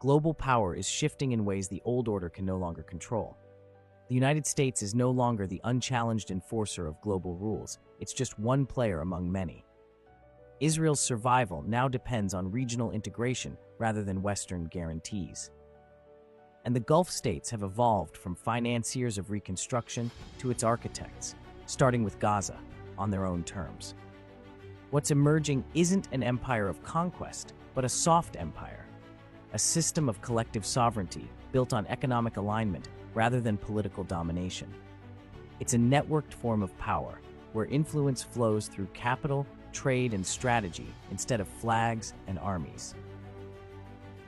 global power is shifting in ways the old order can no longer control. The United States is no longer the unchallenged enforcer of global rules, it's just one player among many. Israel's survival now depends on regional integration rather than Western guarantees. And the Gulf states have evolved from financiers of reconstruction to its architects, starting with Gaza, on their own terms. What's emerging isn't an empire of conquest, but a soft empire, a system of collective sovereignty built on economic alignment rather than political domination. It's a networked form of power, where influence flows through capital, trade, and strategy instead of flags and armies.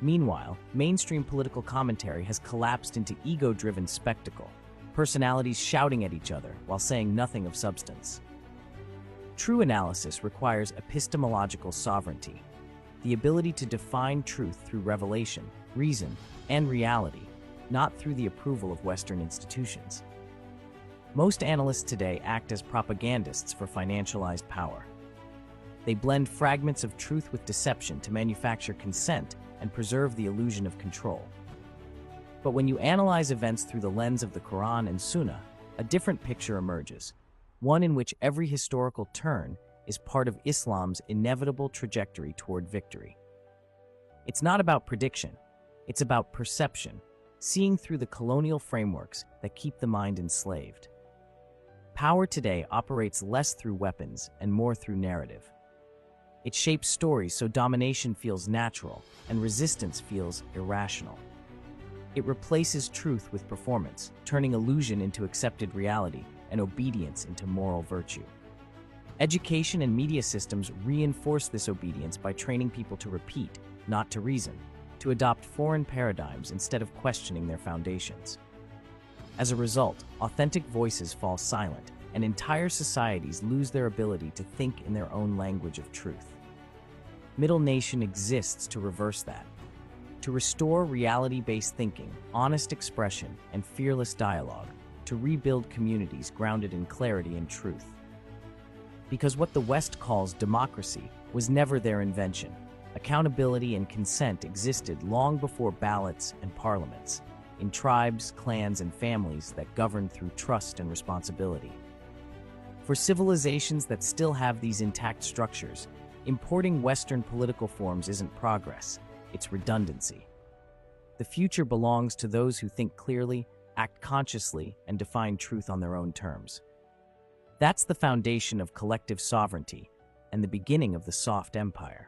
Meanwhile, mainstream political commentary has collapsed into ego-driven spectacle, personalities shouting at each other while saying nothing of substance. True analysis requires epistemological sovereignty, the ability to define truth through revelation, reason, and reality, not through the approval of Western institutions. Most analysts today act as propagandists for financialized power. They blend fragments of truth with deception to manufacture consent and preserve the illusion of control. But when you analyze events through the lens of the Quran and Sunnah, a different picture emerges, one in which every historical turn is part of Islam's inevitable trajectory toward victory. It's not about prediction, it's about perception, seeing through the colonial frameworks that keep the mind enslaved. Power today operates less through weapons and more through narrative. It shapes stories so domination feels natural and resistance feels irrational. It replaces truth with performance, turning illusion into accepted reality and obedience into moral virtue. Education and media systems reinforce this obedience by training people to repeat, not to reason, to adopt foreign paradigms instead of questioning their foundations. As a result, authentic voices fall silent, and entire societies lose their ability to think in their own language of truth. Middle Nation exists to reverse that, to restore reality-based thinking, honest expression, and fearless dialogue, to rebuild communities grounded in clarity and truth. Because what the West calls democracy was never their invention. Accountability and consent existed long before ballots and parliaments, in tribes, clans, and families that governed through trust and responsibility. For civilizations that still have these intact structures, importing Western political forms isn't progress, it's redundancy. The future belongs to those who think clearly, act consciously, and define truth on their own terms. That's the foundation of collective sovereignty and the beginning of the soft empire.